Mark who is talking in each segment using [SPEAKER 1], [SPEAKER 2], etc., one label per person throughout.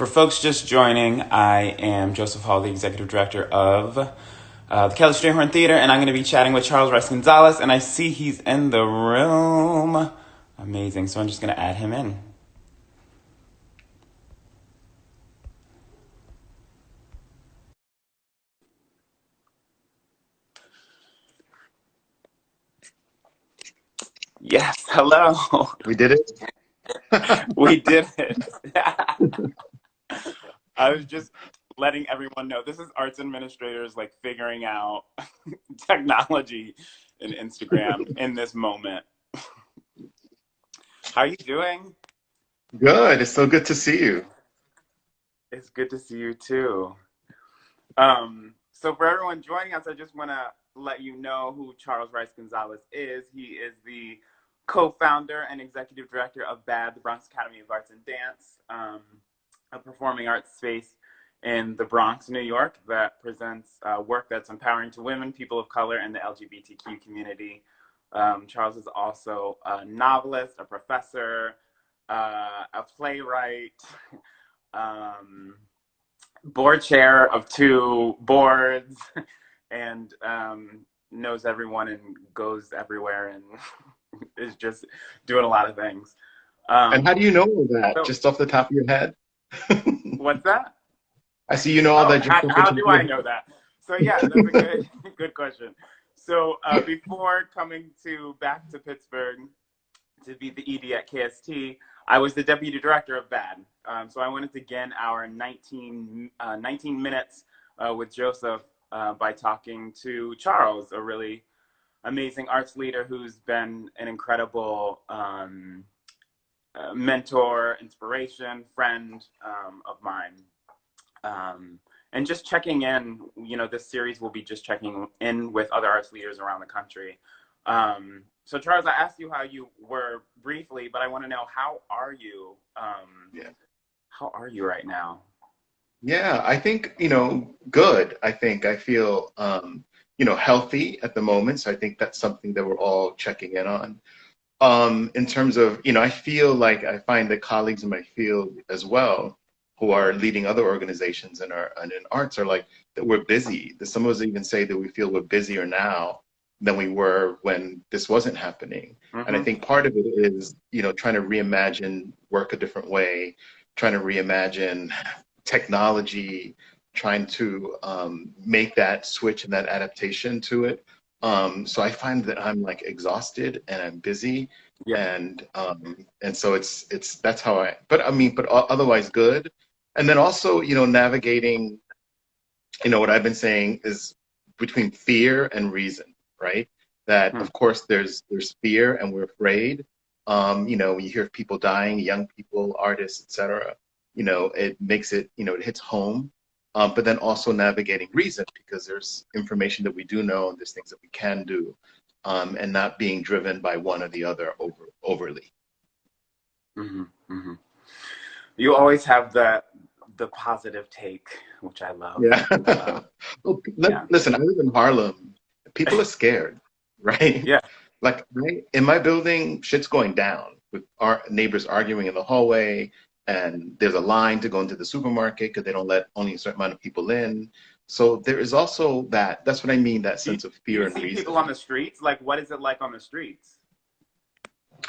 [SPEAKER 1] For folks just joining, I am Joseph Hall, the Executive Director of the Kelly Strayhorn Theater, and I'm going to be chatting with Charles Rice-González, and I see he's in the room. Amazing, so I'm just going to add him in. Yes, hello.
[SPEAKER 2] We did it?
[SPEAKER 1] We did it. I was just letting everyone know this is arts administrators like figuring out technology and Instagram in this moment. How are you doing?
[SPEAKER 2] Good. It's so good to see you.
[SPEAKER 1] It's good to see you too. So for everyone joining us, I just want to let you know who Charles Rice-González is. He is the co-founder and executive director of BAAD, the Bronx Academy of Arts and Dance, a performing arts space in the Bronx, New York, that presents work that's empowering to women, people of color, and the LGBTQ community. Charles is also a novelist, a professor, a playwright, board chair of 2 boards, and knows everyone and goes everywhere and is just doing a lot of things.
[SPEAKER 2] And how do you know all that?
[SPEAKER 1] So,
[SPEAKER 2] just off the top of your head?
[SPEAKER 1] What's that?
[SPEAKER 2] I see you know all that.
[SPEAKER 1] How do I know that? So yeah, that's a good question. So before coming back to Pittsburgh to be the ED at KST, I was the deputy director of BAAD. So I wanted to begin our 19 minutes with Joseph by talking to Charles, a really amazing arts leader who's been an incredible mentor, inspiration, friend of mine. And just checking in, this series will be just checking in with other arts leaders around the country. So Charles, I asked you how you were briefly, but I want to know, how are you? How are you right now?
[SPEAKER 2] Yeah, I think, good. I feel, healthy at the moment. So I think that's something that we're all checking in on. In terms of, I feel like I find that colleagues in my field as well, who are leading other organizations and in arts, are like that we're busy. That some of us even say that we feel we're busier now than we were when this wasn't happening.
[SPEAKER 1] Mm-hmm.
[SPEAKER 2] And I think part of it is, trying to reimagine work a different way, trying to reimagine technology, trying to make that switch and that adaptation to it. So I find that I'm like exhausted and I'm busy, and so it's that's how but otherwise good. And then also, navigating, what I've been saying is between fear and reason, right? That of course there's fear and we're afraid. When you hear of people dying, young people, artists, etc., it makes it, it hits home. But then also navigating reason, because there's information that we do know and there's things that we can do, and not being driven by one or the other overly.
[SPEAKER 1] Mm-hmm. Mm-hmm. You always have the positive take, which I love.
[SPEAKER 2] Yeah. Well, listen, I live in Harlem. People are scared, right?
[SPEAKER 1] Yeah.
[SPEAKER 2] Like in my building, shit's going down with our neighbors arguing in the hallway, and there's a line to go into the supermarket because they don't let only a certain amount of people in. So there is also that. That's what I mean, that sense of fear and reason.
[SPEAKER 1] Do you see people on the streets? Like, what is it like on the streets?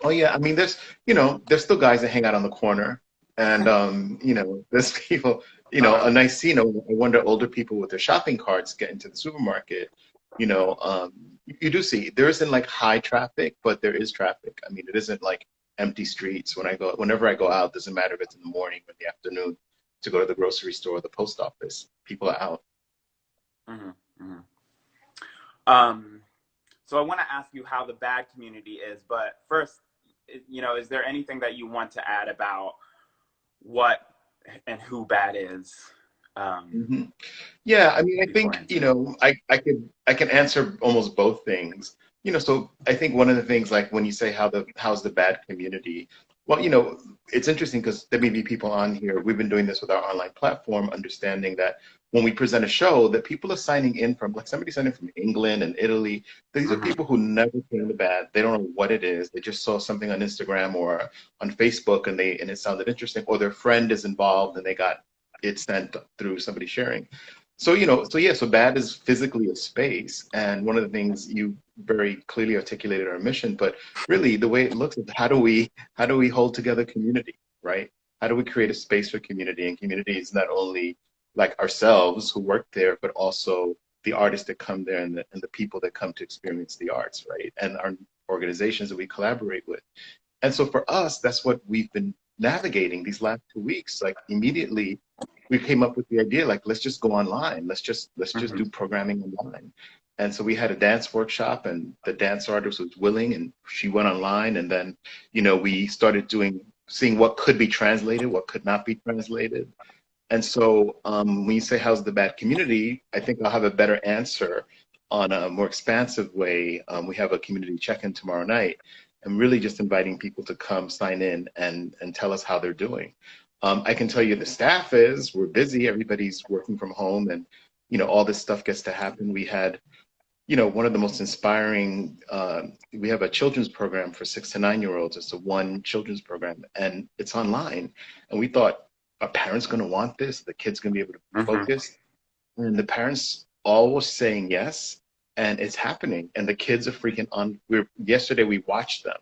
[SPEAKER 2] Oh yeah, I mean, there's still guys that hang out on the corner, and there's people, a nice scene. I wonder, older people with their shopping carts get into the supermarket. You do see there isn't like high traffic, but there is traffic. I mean, it isn't like empty streets. Whenever I go out, doesn't matter if it's in the morning or in the afternoon, to go to the grocery store or the post office. People are out.
[SPEAKER 1] Mm-hmm. Mm-hmm. So I want to ask you how the BAAD community is, but first, is there anything that you want to add about what and who BAAD is?
[SPEAKER 2] Yeah, I mean, I think, I can answer almost both things. So I think one of the things, like when you say how's the BAAD community, Well, you know, it's interesting because there may be people on here. We've been doing this with our online platform, understanding that when we present a show, that people are signing in from, like somebody signed in from England and Italy. These are
[SPEAKER 1] Hmm.
[SPEAKER 2] people who never came to BAAD. They don't know what it is. They just saw something on Instagram or on Facebook and it sounded interesting, or their friend is involved and they got it sent through somebody sharing. So, you know, so yeah, so BAAD is physically a space. And one of the things you very clearly articulated our mission, but really the way it looks is how do we hold together community, right? How do we create a space for community? And community is not only like ourselves who work there, but also the artists that come there and the people that come to experience the arts, right? And our organizations that we collaborate with. And so for us, that's what we've been navigating these last 2 weeks. Like immediately we came up with the idea, like, let's just go online. Let's just
[SPEAKER 1] Hmm.
[SPEAKER 2] do programming online. And so we had a dance workshop and the dance artist was willing and she went online and then, you know, we started seeing what could be translated, what could not be translated. And so when you say, how's the BAAD community, I think I'll have a better answer on a more expansive way. We have a community check-in tomorrow night and really just inviting people to come sign in and tell us how they're doing. I can tell you the staff we're busy, everybody's working from home and, you know, all this stuff gets to happen. We had, you know, one of the most inspiring, we have a children's program for 6 to 9 year olds. It's a one children's program and it's online. And we thought, are parents going to want this? The kids going to be able to
[SPEAKER 1] Hmm.
[SPEAKER 2] focus? And the parents all were saying yes, and it's happening. And the kids are freaking on. Yesterday we watched them,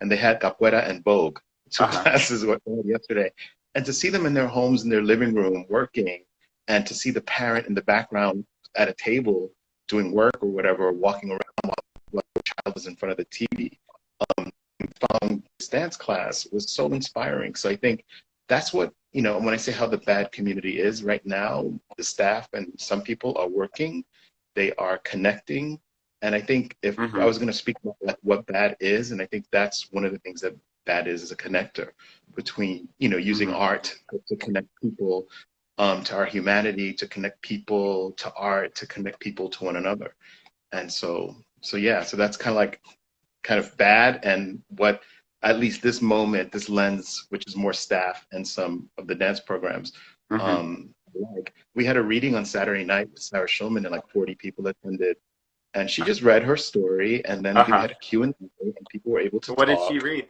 [SPEAKER 2] and they had capoeira and Vogue, two
[SPEAKER 1] Uh-huh.
[SPEAKER 2] classes what they had yesterday. And to see them in their homes, in their living room, working, and to see the parent in the background at a table doing work or whatever, or walking around while the child was in front of the TV, following this dance class was so inspiring. So I think that's what, you know, when I say how the BAAD community is right now, the staff and some people are working, they are connecting. And I think if I
[SPEAKER 1] Hmm.
[SPEAKER 2] was going to speak about like what BAAD is, and I think that's one of the things that BAAD is a connector between, you know, using
[SPEAKER 1] Hmm.
[SPEAKER 2] art to connect people to our humanity, to connect people to art, to connect people to one another. And so yeah, so that's kind of BAAD and what at least this moment, this lens, which is more staff and some of the dance programs.
[SPEAKER 1] Hmm.
[SPEAKER 2] Like we had a reading on Saturday night with Sarah Schulman and like 40 people attended. And she just read her story and then we
[SPEAKER 1] Uh-huh.
[SPEAKER 2] had a Q&A and people were able to
[SPEAKER 1] What did she
[SPEAKER 2] talk.
[SPEAKER 1] read?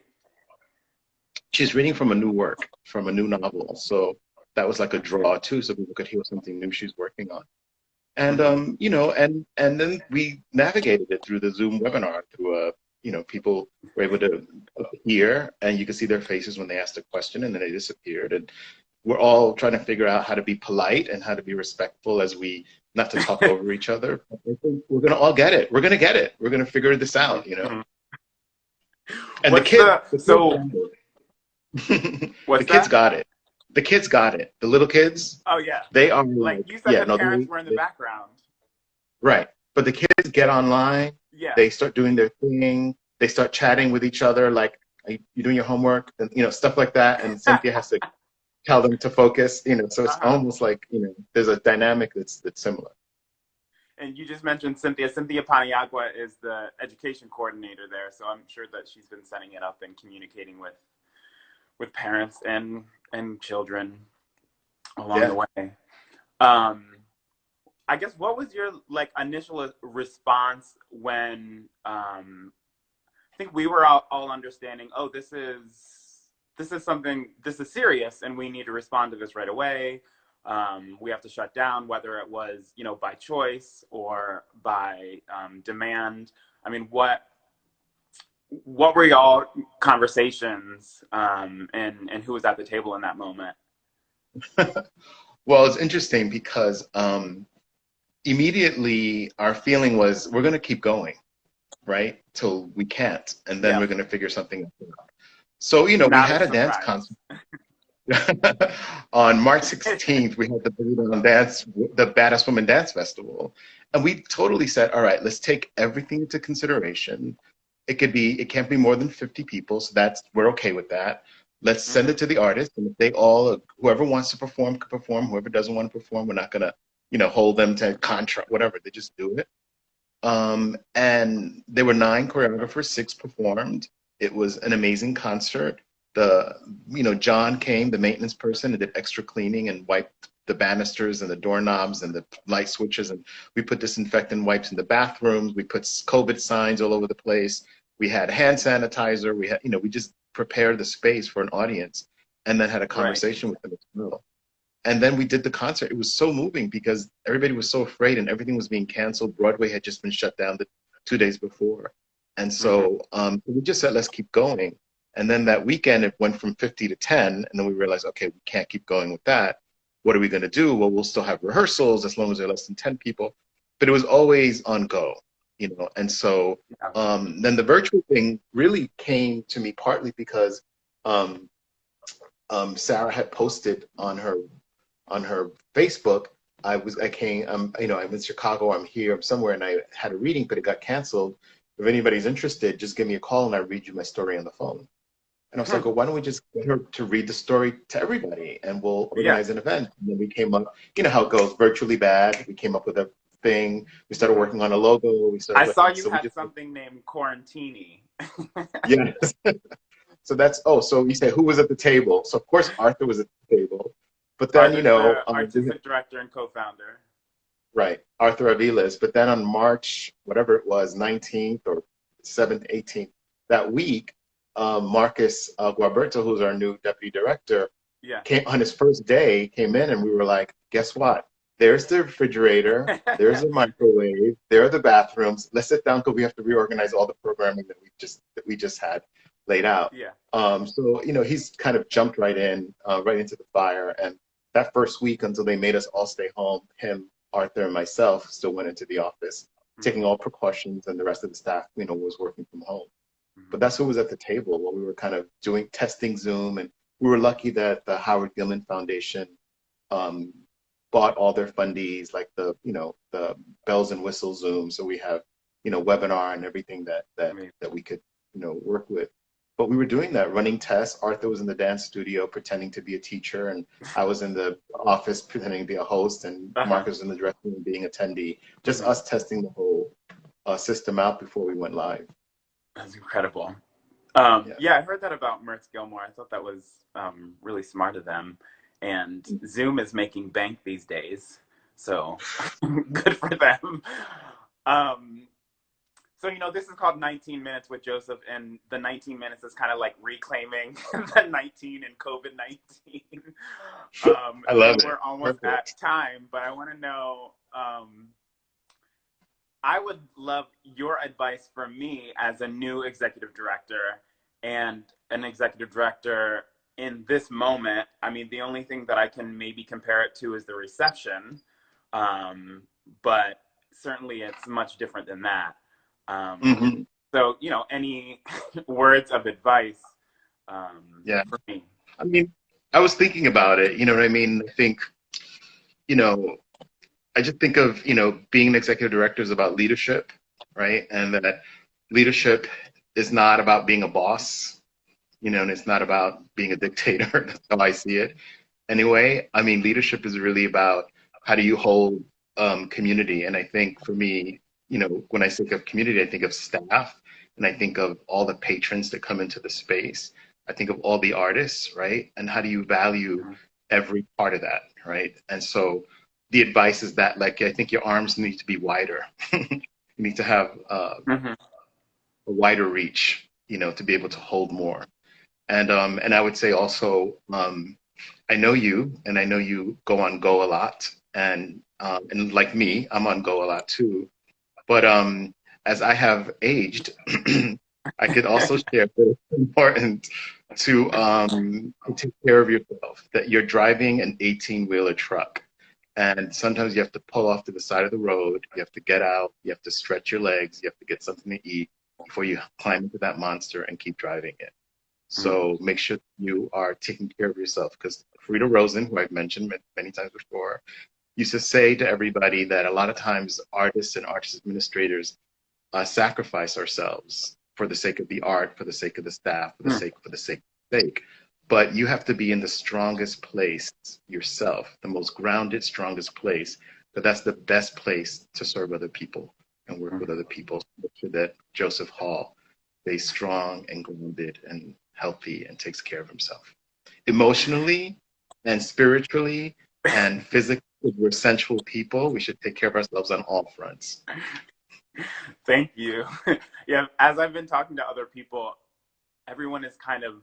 [SPEAKER 2] She's reading from a new work, from a new novel. So that was like a draw too, so people could hear something new she's working on. And
[SPEAKER 1] Hmm.
[SPEAKER 2] you know, and then we navigated it through the Zoom webinar through you know, people were able to appear and you could see their faces when they asked a question and then they disappeared. And we're all trying to figure out how to be polite and how to be respectful as we not to talk over each other. I think we're gonna all get it. We're gonna get it. We're gonna figure this out, you know.
[SPEAKER 1] Hmm.
[SPEAKER 2] And
[SPEAKER 1] What's the
[SPEAKER 2] the kids
[SPEAKER 1] so?
[SPEAKER 2] got it. The
[SPEAKER 1] What's
[SPEAKER 2] kids
[SPEAKER 1] that?
[SPEAKER 2] got it. The kids got it. The little kids,
[SPEAKER 1] Oh yeah,
[SPEAKER 2] they are
[SPEAKER 1] like
[SPEAKER 2] like,
[SPEAKER 1] you said,
[SPEAKER 2] yeah,
[SPEAKER 1] the
[SPEAKER 2] no,
[SPEAKER 1] parents were in the background.
[SPEAKER 2] right. But the kids get online,
[SPEAKER 1] Yeah.
[SPEAKER 2] they start doing their thing, they start chatting with each other, like, are you doing your homework? And, you know, stuff like that. And Cynthia has to tell them to focus, you know, so it's
[SPEAKER 1] Uh-huh.
[SPEAKER 2] almost like, you know, there's a dynamic that's similar.
[SPEAKER 1] And you just mentioned Cynthia. Cynthia Paniagua is the education coordinator there, so I'm sure that she's been setting it up and communicating with parents and children along the
[SPEAKER 2] Yeah.
[SPEAKER 1] way. Um, I guess what was your like initial response when I think we were all understanding, oh, this is something, this is serious and we need to respond to this right away. We have to shut down, whether it was, you know, by choice or by demand. I mean, what were y'all conversations, and who was at the table in that moment?
[SPEAKER 2] Well, it's interesting because immediately our feeling was we're going to keep going, right? Till we can't. And then
[SPEAKER 1] Yeah,
[SPEAKER 2] we're going to figure something out. So, you know, we
[SPEAKER 1] not a
[SPEAKER 2] had a dance
[SPEAKER 1] surprise.
[SPEAKER 2] concert. On March 16th, we had the the Baddest Woman Dance Festival. And we totally said, all right, let's take everything into consideration. It can't be more than 50 people. So we're okay with that. Let's send
[SPEAKER 1] Hmm.
[SPEAKER 2] it to the artists. And if whoever wants to perform can perform. Whoever doesn't want to perform, we're not going to, you know, hold them to contract, whatever. They just do it. And there were 9 choreographers, 6 performed. It was an amazing concert. John came, the maintenance person, and did extra cleaning and wiped the banisters and the doorknobs and the light switches. And we put disinfectant wipes in the bathrooms. We put COVID signs all over the place. We had hand sanitizer. We had, we just prepared the space for an audience and then had a
[SPEAKER 1] Right.
[SPEAKER 2] conversation with them as well. And then we did the concert. It was so moving because everybody was so afraid and everything was being canceled. Broadway had just been shut down the 2 days before. And so we just said, let's keep going. And then that weekend, it went from 50 to 10. And then we realized, okay, we can't keep going with that. What are we going to do? Well, we'll still have rehearsals as long as there are less than 10 people. But it was always on go, And so then the virtual thing really came to me partly because Sarah had posted on her Facebook. I'm in Chicago, I'm here, I'm somewhere, and I had a reading, but it got canceled. If anybody's interested, just give me a call and I'll read you my story on the phone. And I was like, well, why don't we just get her to read the story to everybody and we'll organize an event. And then we came up, how it goes, virtually BAAD. We came up with a thing. We started working on a logo.
[SPEAKER 1] I saw you had something named Quarantini.
[SPEAKER 2] Yes. So so you say, who was at the table? So of course, Arthur was at the table. But then,
[SPEAKER 1] the artistic director and co-founder.
[SPEAKER 2] Right, Arthur Aviles. But then on March, whatever it was, 19th or 7th, 18th, that week, Marcus Gualberto, who's our new deputy director, came on his first day, came in, and we were like, guess what? There's the refrigerator, there's the microwave, there are the bathrooms. Let's sit down because we have to reorganize all the programming that we just had laid out. So he's kind of jumped right into the fire. And that first week, until they made us all stay home, him, Arthur, and myself still went into the office, taking all precautions, and the rest of the staff, was working from home. But that's who was at the table when we were kind of testing Zoom. And we were lucky that the Howard Gilman Foundation bought all their fundies, like the bells and whistles Zoom. So we have, webinar and everything that we could, work with. But we were doing that, running tests. Arthur was in the dance studio pretending to be a teacher, and I was in the office pretending to be a host, and Marcus was in the dressing room being attendee. Just us testing the whole system out before we went live.
[SPEAKER 1] That's incredible. I heard that about Mertz Gilmore. I thought that was really smart of them. And Zoom is making bank these days, so good for them. So, this is called 19 Minutes with Joseph, and the 19 minutes is kind of like reclaiming the 19 and COVID-19.
[SPEAKER 2] I love it.
[SPEAKER 1] We're almost at time, but I want to know, I would love your advice for me as a new executive director and an executive director in this moment. I mean, the only thing that I can maybe compare it to is the reception, but certainly it's much different than that. So, any words of advice for me?
[SPEAKER 2] I mean, I was thinking about it, you know what I mean? I think, I just think of, being an executive director is about leadership, right? And that leadership is not about being a boss, and it's not about being a dictator. That's how I see it. Anyway, I mean, leadership is really about how do you hold community. And I think for me, when I think of community, I think of staff, and I think of all the patrons that come into the space. I think of all the artists, right? And how do you value every part of that, right? And so the advice is that, like, I think your arms need to be wider. You need to have a wider reach, to be able to hold more. And I would say also, I know you, and I know you go on Go a lot, and like me, I'm on Go a lot too. But as I have aged, I could also share that it's important to take care of yourself, that you're driving an 18-wheeler truck. And sometimes you have to pull off to the side of the road. You have to get out. You have to stretch your legs. You have to get something to eat before you climb into that monster and keep driving it. So make sure you are taking care of yourself, because Frida Rosen, who I've mentioned many times before, used to say to everybody that a lot of times artists and artist administrators sacrifice ourselves for the sake of the art, for the sake of the staff, for the sake. But you have to be in the strongest place yourself, the most grounded, strongest place. But that's the best place to serve other people and work with other people. So that Joseph Hall stays strong and grounded and healthy, and takes care of himself. Emotionally and spiritually and physically, we're sensual people. We should take care of ourselves on all fronts.
[SPEAKER 1] Thank you. Yeah, as I've been talking to other people, everyone is kind of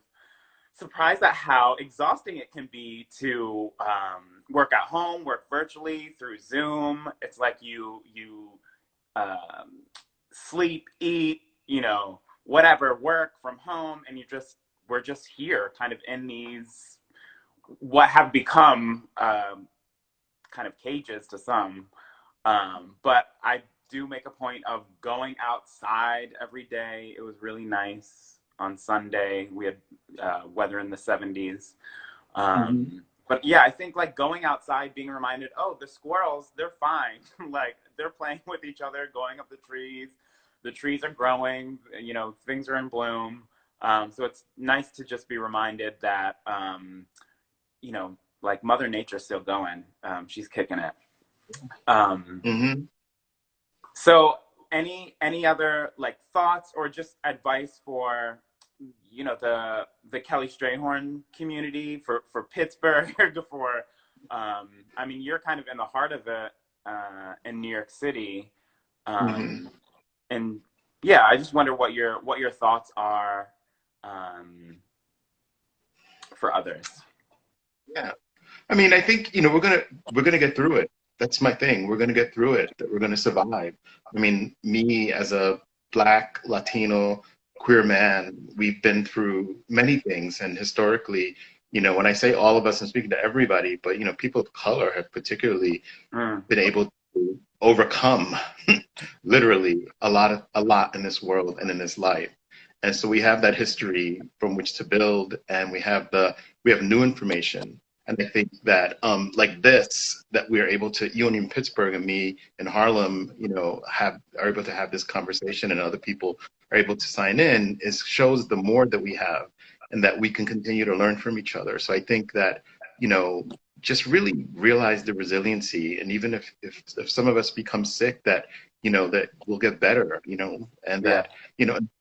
[SPEAKER 1] surprised at how exhausting it can be to work at home, work virtually through Zoom. It's like you sleep, eat, whatever, work from home, and we're just here, kind of in these what have become kind of cages to some. But I do make a point of going outside every day. It was really nice on Sunday. We had weather in the 70s. But yeah, I think like going outside, being reminded, oh, the squirrels, they're fine. Like they're playing with each other, going up the trees. The trees are growing, things are in bloom. So it's nice to just be reminded that, like Mother Nature's still going. She's kicking it. So any other like thoughts or just advice for the Kelly Strayhorn community, for Pittsburgh, for I mean, you're kind of in the heart of it in New York City, and yeah, I just wonder what your thoughts are for others.
[SPEAKER 2] Yeah, I mean, I think we're gonna get through it. That's my thing. We're gonna get through it. That we're gonna survive. I mean, me as a Black, Latino, queer man, we've been through many things, and historically, when I say all of us, I'm speaking to everybody, but people of color have particularly been able to overcome literally a lot in this world and in this life. And so we have that history from which to build, and we have new information. And I think that like this, that we are able to, you in Pittsburgh and me in Harlem, are able to have this conversation, and other people are able to sign in, shows the more that we have, and that we can continue to learn from each other. So I think that, just really realize the resiliency, and even if some of us become sick, that that we'll get better, and that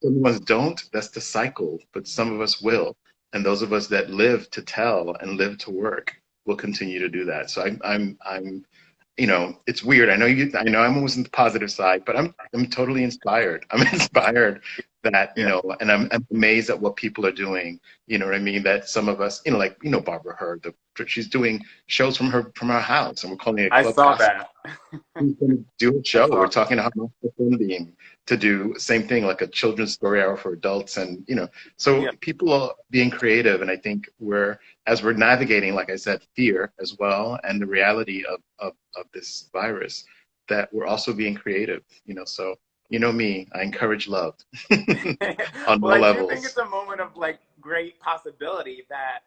[SPEAKER 2] some of us don't. That's the cycle, but some of us will. And those of us that live to tell and live to work will continue to do that. So I'm it's weird. I know I'm always on the positive side, but I'm totally inspired. I'm inspired that, and I'm amazed at what people are doing. You know what I mean? That some of us, like, Barbara Hurd, she's doing shows from her house, and we're calling it
[SPEAKER 1] I
[SPEAKER 2] Club
[SPEAKER 1] saw
[SPEAKER 2] Casa.
[SPEAKER 1] that.
[SPEAKER 2] We're going to do a show. We're talking to Hamas Sunbeam to do same thing, like a children's story hour for adults, and so people are being creative, and I think as we're navigating, like I said, fear as well, and the reality of this virus, that we're also being creative. So me, I encourage love on
[SPEAKER 1] Well,
[SPEAKER 2] all
[SPEAKER 1] I
[SPEAKER 2] levels.
[SPEAKER 1] do think it's a moment of like great possibility that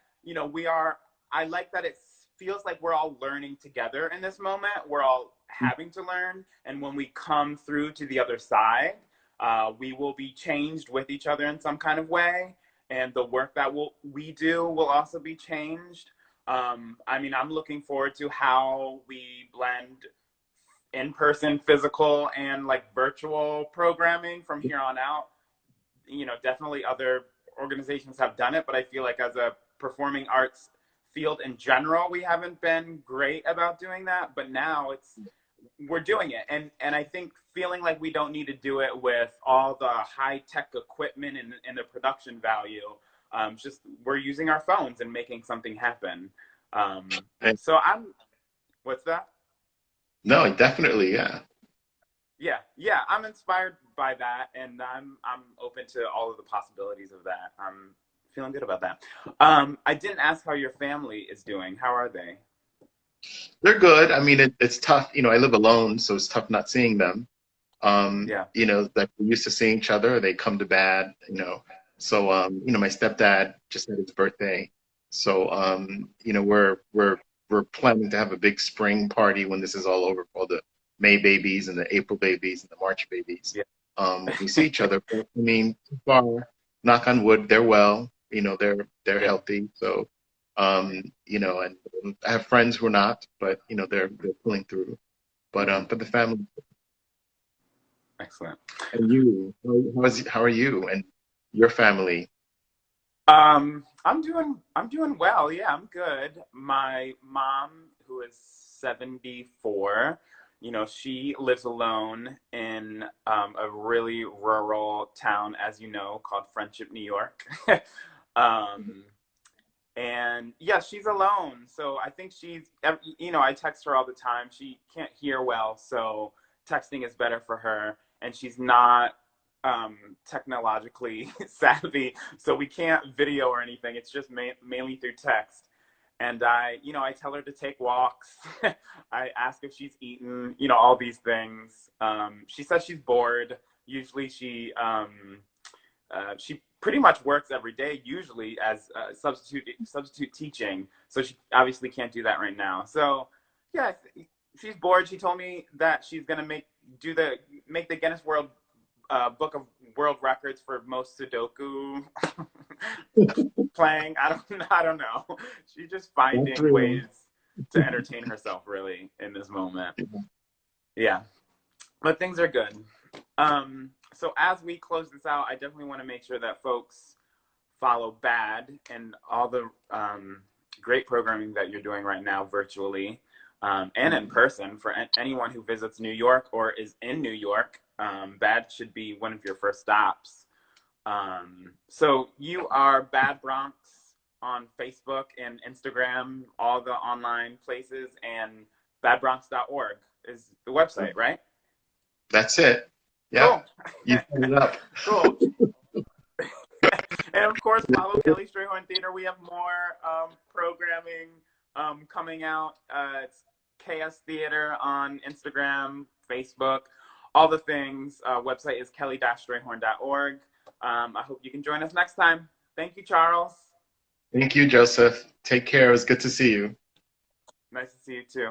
[SPEAKER 1] we are. I like that it feels like we're all learning together in this moment. We're all having to learn, and when we come through to the other side, we will be changed with each other in some kind of way, and the work that we do will also be changed. I mean, I'm looking forward to how we blend in-person, physical, and like virtual programming from here on out. Definitely other organizations have done it, but I feel like as a performing arts field in general, we haven't been great about doing that. But now we're doing it, and I think feeling like we don't need to do it with all the high-tech equipment and the production value. Just we're using our phones and making something happen. So what's that?
[SPEAKER 2] No, definitely, yeah.
[SPEAKER 1] Yeah, I'm inspired by that, and I'm open to all of the possibilities of that. I'm feeling good about that. I didn't ask how your family is doing. How are they?
[SPEAKER 2] They're good. I mean, it's tough. I live alone, so it's tough not seeing them.
[SPEAKER 1] Yeah.
[SPEAKER 2] Like we're used to seeing each other. They come to BAAD, So, my stepdad just had his birthday. So, we're planning to have a big spring party when this is all over, for all the May babies and the April babies and the March babies.
[SPEAKER 1] Yeah.
[SPEAKER 2] We see each other. But, I mean, so far, knock on wood, they're well. They're healthy. So, and I have friends who are not, but they're pulling through. But the family.
[SPEAKER 1] Excellent.
[SPEAKER 2] And you, how are you and your family?
[SPEAKER 1] I'm doing well. Yeah, I'm good. My mom, who is 74, she lives alone in a really rural town, as you know, called Friendship, New York. um, and yeah, she's alone. So I think I text her all the time. She can't hear well, so texting is better for her. And she's not technologically savvy, so we can't video or anything. It's just mainly through text. And I tell her to take walks. I ask if she's eaten, all these things. She says she's bored. Usually she pretty much works every day, usually as substitute teaching. So she obviously can't do that right now. So yeah, she's bored. She told me that she's gonna make the Guinness World Book of World Records for most Sudoku playing. I don't know. She's just
[SPEAKER 2] That's
[SPEAKER 1] finding
[SPEAKER 2] really,
[SPEAKER 1] ways to entertain herself really in this moment. Yeah, but things are good. So as we close this out, I definitely want to make sure that folks follow BAAD and all the great programming that you're doing right now virtually and in person for anyone who visits New York or is in New York. BAAD should be one of your first stops. So you are BAAD Bronx on Facebook and Instagram, all the online places, and badbronx.org is the website, right?
[SPEAKER 2] that's it.
[SPEAKER 1] Cool.
[SPEAKER 2] Yep. You summed it up.
[SPEAKER 1] Cool. And of course, follow Kelly Strayhorn Theater. We have more programming coming out. It's KS Theater on Instagram, Facebook, all the things. Website is kelly-strayhorn.org. I hope you can join us next time. Thank you, Charles.
[SPEAKER 2] Thank you, Joseph. Take care. It was good to see you.
[SPEAKER 1] Nice to see you too.